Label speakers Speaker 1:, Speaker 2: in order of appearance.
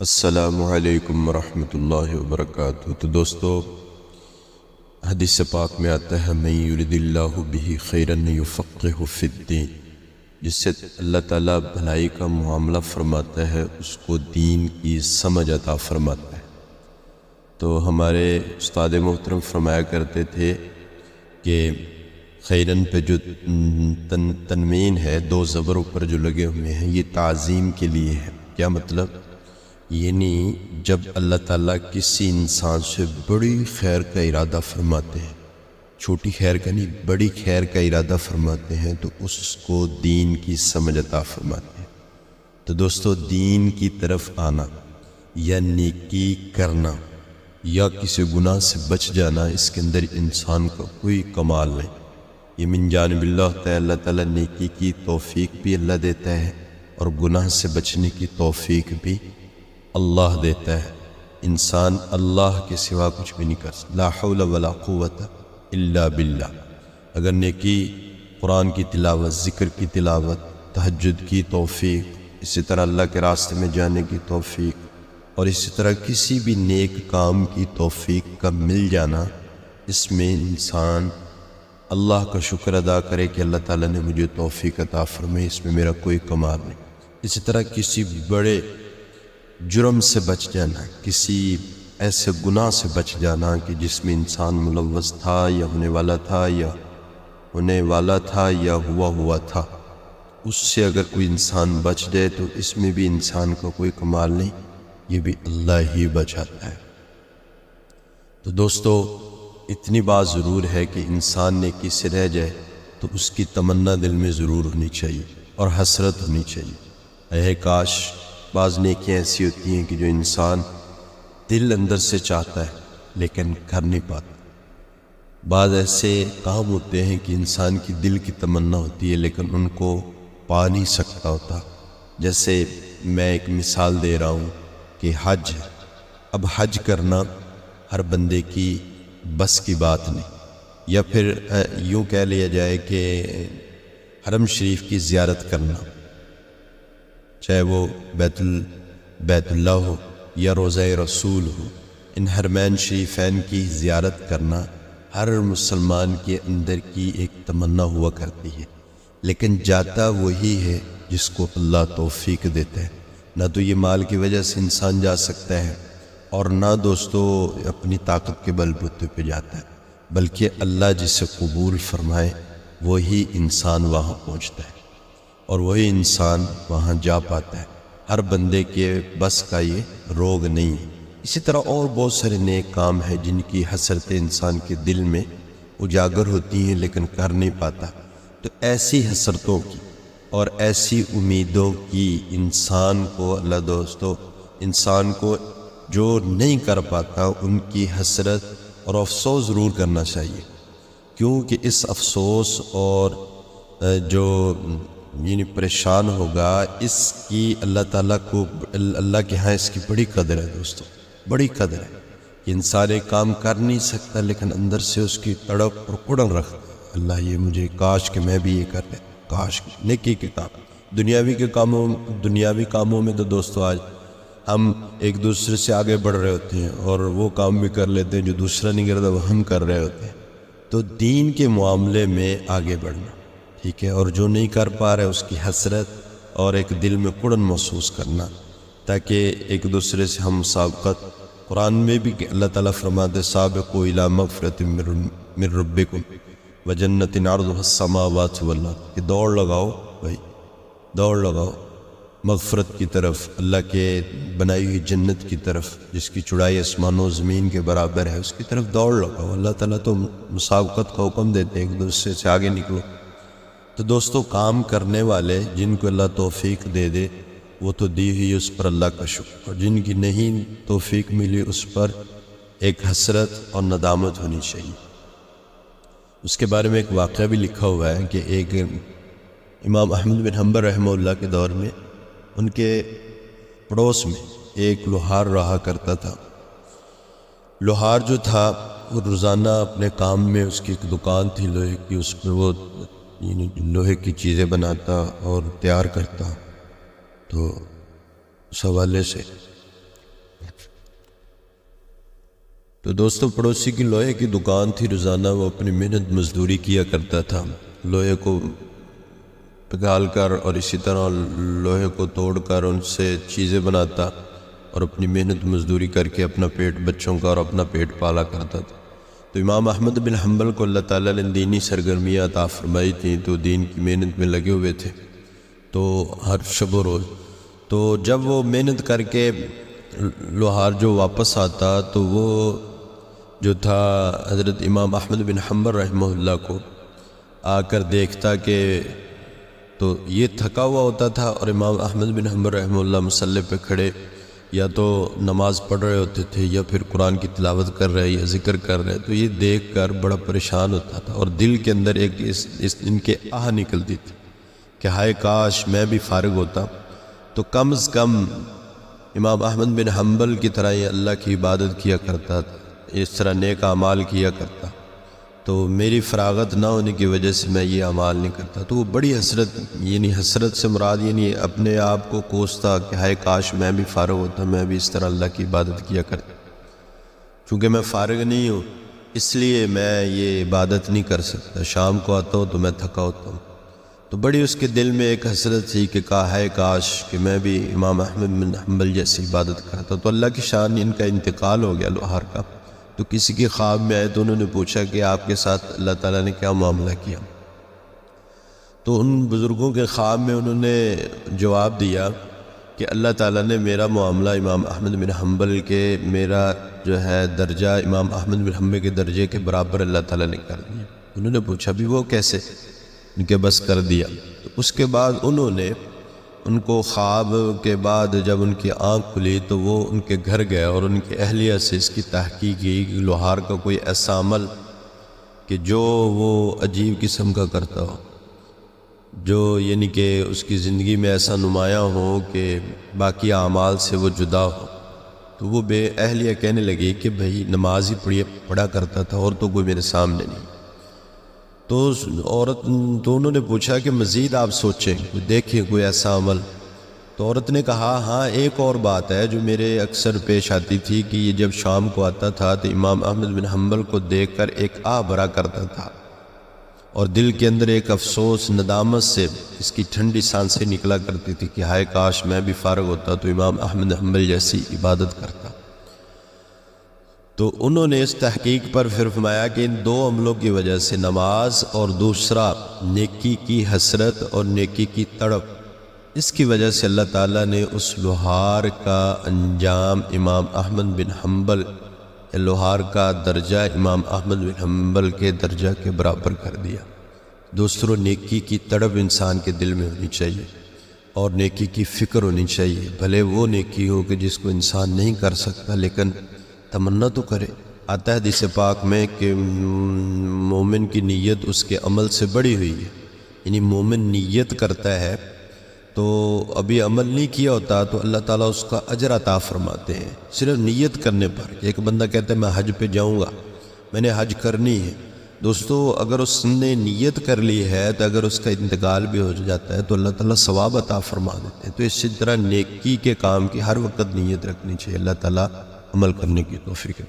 Speaker 1: السلام علیکم ورحمۃ اللہ وبرکاتہ۔ تو دوستو، حدیث پاک میں آتا ہے من یرد اللہ بہ خیرا یفقہہ فی الدین، جس سے اللہ تعالیٰ بھلائی کا معاملہ فرماتا ہے، اس کو دین کی سمجھ عطا فرماتا ہے۔ تو ہمارے استاد محترم فرمایا کرتے تھے کہ خیرن پہ جو تنوین ہے، دو زبروں پر جو لگے ہوئے ہیں، یہ تعظیم کے لیے ہے۔ کیا مطلب؟ یعنی جب اللہ تعالیٰ کسی انسان سے بڑی خیر کا ارادہ فرماتے ہیں، چھوٹی خیر کا نہیں، بڑی خیر کا ارادہ فرماتے ہیں، تو اس کو دین کی سمجھ عطا فرماتے ہیں۔ تو دوستو، دین کی طرف آنا یا نیکی کرنا یا کسی گناہ سے بچ جانا، اس کے اندر انسان کا کوئی کمال نہیں۔ یہ من جانب اللہ ہوتا ہے۔ اللہ تعالیٰ نیکی کی توفیق بھی اللہ دیتا ہے اور گناہ سے بچنے کی توفیق بھی اللہ دیتا ہے۔ انسان اللہ کے سوا کچھ بھی نہیں کر سکتا۔ لا حول ولا قوت الا باللہ۔ اگر نیکی، قرآن کی تلاوت، ذکر کی تلاوت، تہجد کی توفیق، اسی طرح اللہ کے راستے میں جانے کی توفیق، اور اسی طرح کسی بھی نیک کام کی توفیق کا مل جانا، اس میں انسان اللہ کا شکر ادا کرے کہ اللہ تعالیٰ نے مجھے توفیق عطا فرمائی، اس میں میرا کوئی کمال نہیں۔ اسی طرح کسی بڑے جرم سے بچ جانا، کسی ایسے گناہ سے بچ جانا کہ جس میں انسان ملوث تھا یا ہونے والا تھا یا ہوا تھا، اس سے اگر کوئی انسان بچ جائے تو اس میں بھی انسان کا کوئی کمال نہیں، یہ بھی اللہ ہی بچاتا ہے۔ تو دوستو، اتنی بات ضرور ہے کہ انسان نیکی سے رہ جائے تو اس کی تمنا دل میں ضرور ہونی چاہیے اور حسرت ہونی چاہیے، اے کاش بعض نیکیاں ایسی ہوتی ہیں کہ جو انسان دل اندر سے چاہتا ہے لیکن کر نہیں پاتا۔ بعض ایسے کام ہوتے ہیں کہ انسان کی دل کی تمنا ہوتی ہے لیکن ان کو پا نہیں سکتا ہوتا۔ جیسے میں ایک مثال دے رہا ہوں کہ حج ہے۔ اب حج کرنا ہر بندے کی بس کی بات نہیں، یا پھر یوں کہہ لیا جائے کہ حرم شریف کی زیارت کرنا، چاہے وہ بیت اللہ ہو یا روضہ رسول ہو، ان حرمین شریفین کی زیارت کرنا ہر مسلمان کے اندر کی ایک تمنا ہوا کرتی ہے، لیکن جاتا وہی ہے جس کو اللہ توفیق دیتا ہے۔ نہ تو یہ مال کی وجہ سے انسان جا سکتا ہے، اور نہ دوستو اپنی طاقت کے بل بوتے پہ جاتا ہے، بلکہ اللہ جسے قبول فرمائے وہی انسان وہاں پہنچتا ہے اور وہی انسان وہاں جا پاتا ہے۔ ہر بندے کے بس کا یہ روگ نہیں ہے۔ اسی طرح اور بہت سارے نیک کام ہیں جن کی حسرتیں انسان کے دل میں اجاگر ہوتی ہیں لیکن کر نہیں پاتا۔ تو ایسی حسرتوں کی اور ایسی امیدوں کی انسان کو جو نہیں کر پاتا، ان کی حسرت اور افسوس ضرور کرنا چاہیے، کیونکہ اس افسوس اور جو یعنی پریشان ہوگا، اس کی اللہ تعالیٰ کو، اللہ کے ہاں اس کی بڑی قدر ہے دوستو، بڑی قدر ہے۔ کہ انسان ایک کام کر نہیں سکتا لیکن اندر سے اس کی تڑپ اور کڑن رکھتا ہے، اللہ یہ مجھے کاش کہ میں بھی یہ کر لے، کاش۔ نیکی کے کام، دنیاوی کاموں میں تو دوستو آج ہم ایک دوسرے سے آگے بڑھ رہے ہوتے ہیں اور وہ کام بھی کر لیتے ہیں جو دوسرا نہیں کرتا، وہ ہم کر رہے ہوتے ہیں۔ تو دین کے معاملے میں آگے بڑھنا، ٹھیک ہے، اور جو نہیں کر پا رہے اس کی حسرت اور ایک دل میں کڑن محسوس کرنا، تاکہ ایک دوسرے سے ہم مسابقت۔ قرآن میں بھی اللہ تعالیٰ فرماتے سابقوا الی مغفرۃ من ربکم وجنۃ عرضها السماوات والارض، کہ دوڑ لگاؤ بھائی، دوڑ لگاؤ مغفرت کی طرف، اللہ کے بنائی ہوئی جنت کی طرف جس کی چوڑائی آسمان و زمین کے برابر ہے، اس کی طرف دوڑ لگاؤ۔ اللہ تعالیٰ تو مسابقت کا حکم دیتے ہیں، ایک دوسرے سے آگے نکلو۔ تو دوستو، کام کرنے والے جن کو اللہ توفیق دے دے وہ تو دی ہوئی اس پر اللہ کا شکر، اور جن کی نہیں توفیق ملی اس پر ایک حسرت اور ندامت ہونی چاہیے۔ اس کے بارے میں ایک واقعہ بھی لکھا ہوا ہے کہ ایک امام احمد بن حنبل رحمہ اللہ کے دور میں ان کے پڑوس میں ایک لوہار رہا کرتا تھا۔ لوہار جو تھا وہ روزانہ اپنے کام میں، اس کی ایک دکان تھی لوہے کی، اس میں وہ لوہے کی چیزیں بناتا اور تیار کرتا۔ تو اس حوالے سے تو دوستو پڑوسی کی لوہے کی دکان تھی، روزانہ وہ اپنی محنت مزدوری کیا کرتا تھا، لوہے کو پگھال کر اور اسی طرح لوہے کو توڑ کر ان سے چیزیں بناتا اور اپنی محنت مزدوری کر کے اپنا پیٹ بچوں کا اور اپنا پیٹ پالا کرتا تھا۔ تو امام احمد بن حنبل کو اللہ تعالیٰ نے دینی سرگرمیاں عطا فرمائی تھیں، تو دین کی محنت میں لگے ہوئے تھے، تو ہر شب و روز تو جب وہ محنت کر کے لوہار جو واپس آتا تو وہ جو تھا حضرت امام احمد بن حنبل رحمہ اللہ کو آ کر دیکھتا کہ تو یہ تھکا ہوا ہوتا تھا اور امام احمد بن حنبل رحمہ اللہ مصلی پہ کھڑے یا تو نماز پڑھ رہے ہوتے تھے یا پھر قرآن کی تلاوت کر رہے یا ذکر کر رہے، تو یہ دیکھ کر بڑا پریشان ہوتا تھا اور دل کے اندر ایک ان کے آہ نکلتی تھی کہ ہائے کاش میں بھی فارغ ہوتا تو کم از کم امام احمد بن حنبل کی طرح یہ اللہ کی عبادت کیا کرتا تھا، اس طرح نیک اعمال کیا کرتا، تو میری فراغت نہ ہونے کی وجہ سے میں یہ اعمال نہیں کرتا۔ تو وہ بڑی حسرت، یعنی حسرت سے مراد یعنی اپنے آپ کو کوستا کہ ہائے کاش میں بھی فارغ ہوتا، میں بھی اس طرح اللہ کی عبادت کیا کرتا، چونکہ میں فارغ نہیں ہوں اس لیے میں یہ عبادت نہیں کر سکتا، شام کو آتا ہوں تو میں تھکا ہوتا ہوں۔ تو بڑی اس کے دل میں ایک حسرت تھی کہ کہا ہے کاش کہ میں بھی امام احمد بن حنبل جیسی عبادت کرتا۔ تو اللہ کی شان ان کا انتقال ہو گیا لوہار کا، تو کسی کے خواب میں آئے تو انہوں نے پوچھا کہ آپ کے ساتھ اللہ تعالیٰ نے کیا معاملہ کیا؟ تو ان بزرگوں کے خواب میں انہوں نے جواب دیا کہ اللہ تعالیٰ نے میرا معاملہ امام احمد بن حنبل کے، میرا جو ہے درجہ امام احمد بن حنبل کے درجے کے برابر اللہ تعالیٰ نے کر دیا۔ انہوں نے پوچھا بھی وہ کیسے؟ ان کے بس کر دیا۔ تو اس کے بعد انہوں نے ان کو خواب کے بعد جب ان کی آنکھ کھلی تو وہ ان کے گھر گئے اور ان کی اہلیہ سے اس کی تحقیق کی کہ لوہار کا کوئی ایسا عمل کہ جو وہ عجیب قسم کا کرتا ہو، جو یعنی کہ اس کی زندگی میں ایسا نمایاں ہو کہ باقی اعمال سے وہ جدا ہو۔ تو وہ بے اہلیہ کہنے لگی کہ بھئی نماز ہی پڑھا کرتا تھا اور تو کوئی میرے سامنے نہیں۔ تو انہوں نے پوچھا کہ مزید آپ سوچیں، دیکھیں کوئی ایسا عمل۔ تو عورت نے کہا ہاں ایک اور بات ہے جو میرے اکثر پیش آتی تھی کہ یہ جب شام کو آتا تھا تو امام احمد بن حنبل کو دیکھ کر ایک آہ بھرا کرتا تھا اور دل کے اندر ایک افسوس ندامت سے اس کی ٹھنڈی سانسیں نکلا کرتی تھی کہ ہائے کاش میں بھی فارغ ہوتا تو امام احمد بن حنبل جیسی عبادت کرتا۔ تو انہوں نے اس تحقیق پر پھر فرمایا کہ ان دو عملوں کی وجہ سے، نماز اور دوسرا نیکی کی حسرت اور نیکی کی تڑپ، اس کی وجہ سے اللہ تعالیٰ نے اس لوہار کا انجام امام احمد بن حنبل، لوہار کا درجہ امام احمد بن حنبل کے درجہ کے برابر کر دیا۔ دوسروں نیکی کی تڑپ انسان کے دل میں ہونی چاہیے اور نیکی کی فکر ہونی چاہیے، بھلے وہ نیکی ہو کہ جس کو انسان نہیں کر سکتا لیکن تمنا تو کرے۔ آتا ہے حدیث پاک میں کہ مومن کی نیت اس کے عمل سے بڑی ہوئی ہے، یعنی مومن نیت کرتا ہے تو ابھی عمل نہیں کیا ہوتا تو اللہ تعالیٰ اس کا اجر عطا فرماتے ہیں صرف نیت کرنے پر۔ ایک بندہ کہتا ہے میں حج پہ جاؤں گا، میں نے حج کرنی ہے، دوستو اگر اس نے نیت کر لی ہے تو اگر اس کا انتقال بھی ہو جاتا ہے تو اللہ تعالیٰ ثواب عطا فرما دیتے ہیں۔ تو اسی طرح نیکی کے کام کی ہر وقت نیت رکھنی چاہیے، اللہ تعالیٰ عمل کرنے کی توفیق ہے۔